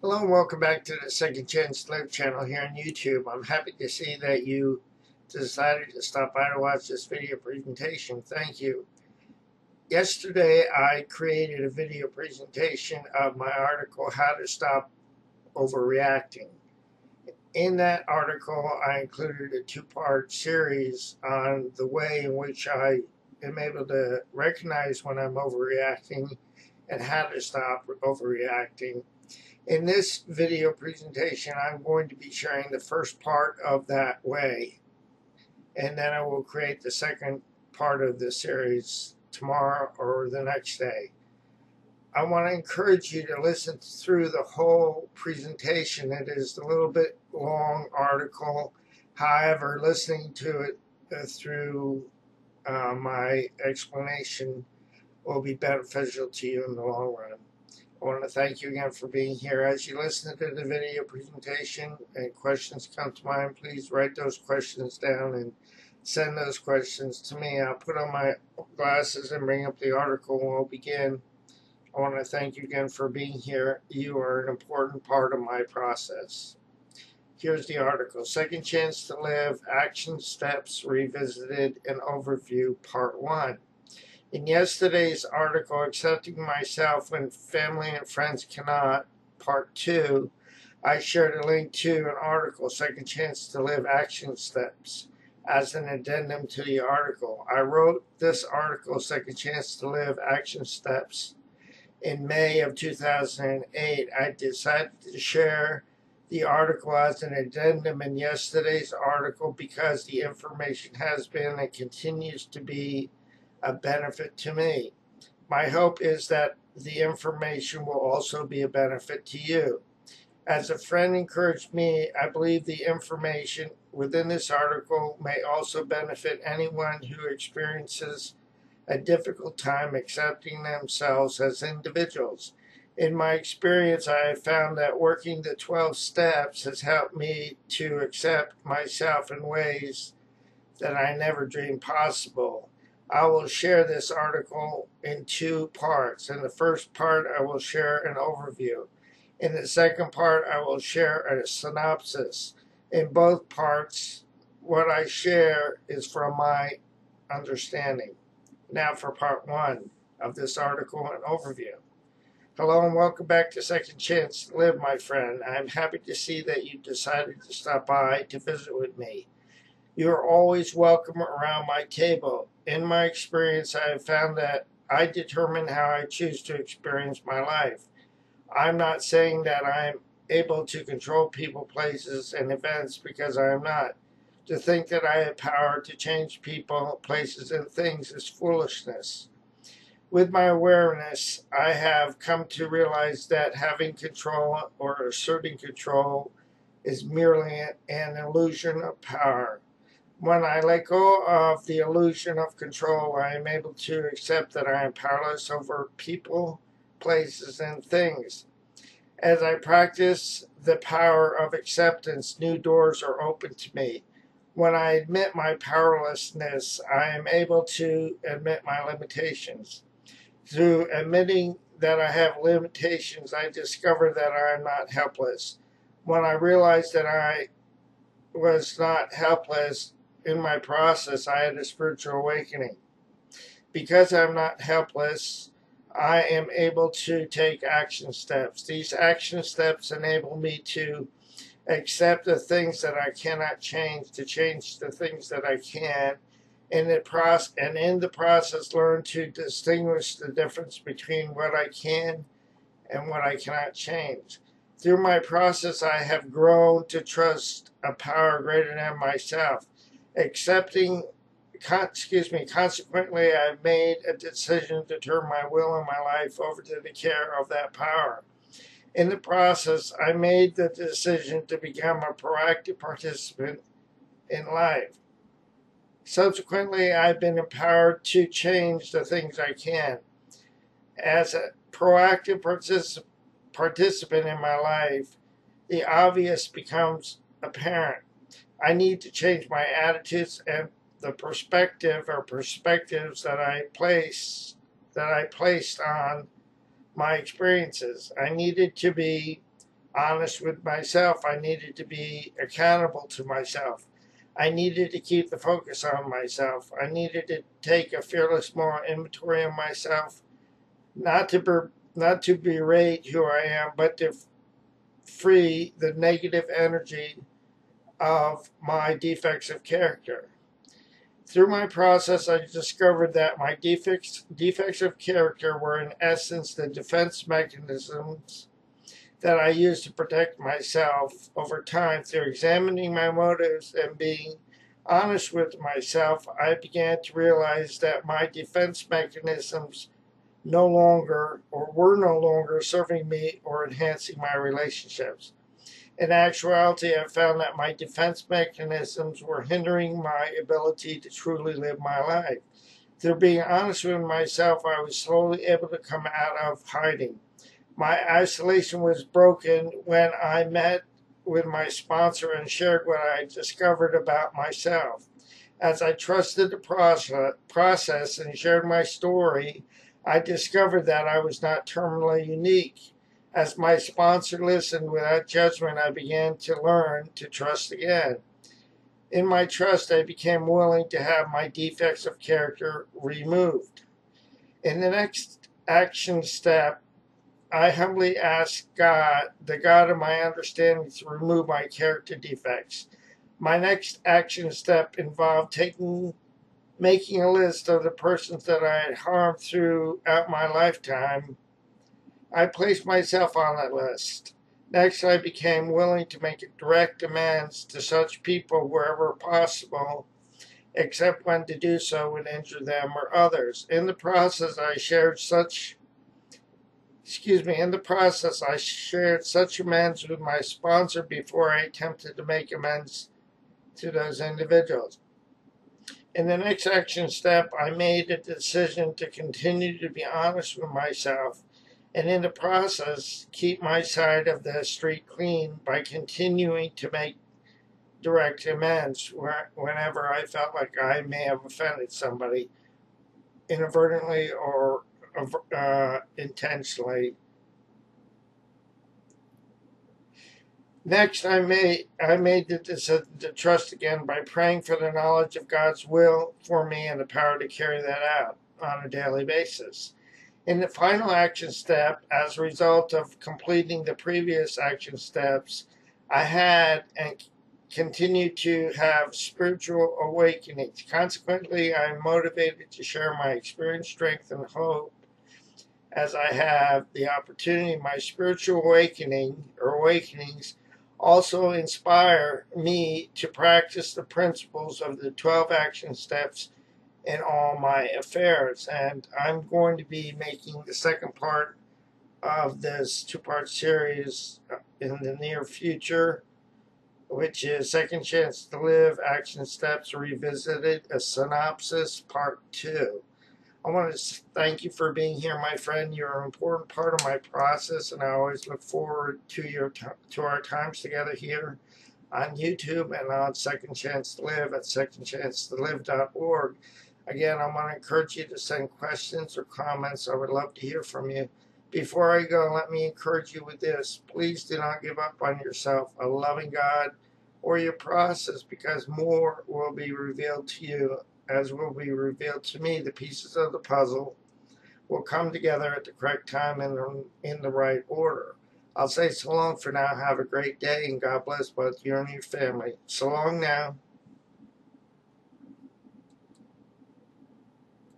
Hello and welcome back to the Second Chance to Live channel here on YouTube. I'm happy to see that you decided to stop by to watch this video presentation. Thank you. Yesterday I created a video presentation of my article, How to Stop Overreacting. In that article I included a two-part series on the way in which I am able to recognize when I'm overreacting and how to stop overreacting. In this video presentation, I'm going to be sharing the first part of that way, and then I will create the second part of the series tomorrow or the next day. I want to encourage you to listen through the whole presentation. It is a little bit long article. However, listening to it through my explanation will be beneficial to you in the long run. I want to thank you again for being here. As you listen to the video presentation and questions come to mind, please write those questions down and send those questions to me. I'll put on my glasses and bring up the article and we'll begin. I want to thank you again for being here. You are an important part of my process. Here's the article. Second Chance to Live, Action Steps Revisited and Overview, Part 1. In yesterday's article, Accepting Myself When Family and Friends Cannot, Part 2, I shared a link to an article, Second Chance to Live Action Steps, as an addendum to the article. I wrote this article, Second Chance to Live Action Steps, in May of 2008. I decided to share the article as an addendum in yesterday's article because the information has been and continues to be a benefit to me. My hope is that the information will also be a benefit to you. As a friend encouraged me, I believe the information within this article may also benefit anyone who experiences a difficult time accepting themselves as individuals. In my experience, I have found that working the 12 steps has helped me to accept myself in ways that I never dreamed possible. I will share this article in two parts. In the first part, I will share an overview. In the second part, I will share a synopsis. In both parts, what I share is from my understanding. Now for part 1 of this article, an overview. Hello and welcome back to Second Chance to Live, my friend. I'm happy to see that you decided to stop by to visit with me. You are always welcome around my table. In my experience, I have found that I determine how I choose to experience my life. I'm not saying that I'm able to control people, places, and events, because I am not. To think that I have power to change people, places, and things is foolishness. With my awareness, I have come to realize that having control or asserting control is merely an illusion of power. When I let go of the illusion of control, I am able to accept that I am powerless over people, places, and things. As I practice the power of acceptance, new doors are open to me. When I admit my powerlessness, I am able to admit my limitations. Through admitting that I have limitations, I discover that I am not helpless. When I realized that I was not helpless, in my process, I had a spiritual awakening. Because I'm not helpless, I am able to take action steps. These action steps enable me to accept the things that I cannot change, to change the things that I can, and in the process learn to distinguish the difference between what I can and what I cannot change. Through my process, I have grown to trust a power greater than myself. Consequently, I've made a decision to turn my will and my life over to the care of that power. In the process, I made the decision to become a proactive participant in life. Subsequently, I've been empowered to change the things I can. As a proactive participant in my life, the obvious becomes apparent. I need to change my attitudes and the perspectives that I placed on my experiences. I needed to be honest with myself. I needed to be accountable to myself. I needed to keep the focus on myself. I needed to take a fearless moral inventory of myself, not to berate who I am, but to free the negative energy of my defects of character. Through my process, I discovered that my defects of character were in essence the defense mechanisms that I used to protect myself. Over time, through examining my motives and being honest with myself, I began to realize that my defense mechanisms were no longer serving me or enhancing my relationships. In actuality, I found that my defense mechanisms were hindering my ability to truly live my life. Through being honest with myself, I was slowly able to come out of hiding. My isolation was broken when I met with my sponsor and shared what I discovered about myself. As I trusted the process and shared my story, I discovered that I was not terminally unique. As my sponsor listened without judgment, I began to learn to trust again. In my trust, I became willing to have my defects of character removed. In the next action step, I humbly asked God, the God of my understanding, to remove my character defects. My next action step involved making a list of the persons that I had harmed throughout my lifetime. I placed myself on that list. Next, I became willing to make direct amends to such people wherever possible, except when to do so would injure them or others. In the process, I shared such amends with my sponsor before I attempted to make amends to those individuals. In the next action step, I made a decision to continue to be honest with myself and in the process keep my side of the street clean by continuing to make direct amends whenever I felt like I may have offended somebody inadvertently or intentionally. Next, I made the decision to trust again by praying for the knowledge of God's will for me and the power to carry that out on a daily basis. In the final action step, as a result of completing the previous action steps, I had and continue to have spiritual awakenings. Consequently, I am motivated to share my experience, strength, and hope as I have the opportunity. My spiritual awakenings also inspire me to practice the principles of the 12 action steps in all my affairs. And I'm going to be making the second part of this two-part series in the near future, which is Second Chance to Live, Action Steps Revisited, a synopsis, part 2. I want to thank you for being here, my friend. You're an important part of my process, and I always look forward to our times together here on YouTube and on Second Chance to Live at secondchancetolive.org. Again, I want to encourage you to send questions or comments. I would love to hear from you. Before I go, let me encourage you with this. Please do not give up on yourself, a loving God, or your process, because more will be revealed to you as will be revealed to me. The pieces of the puzzle will come together at the correct time and in the right order. I'll say so long for now. Have a great day, and God bless both you and your family. So long now.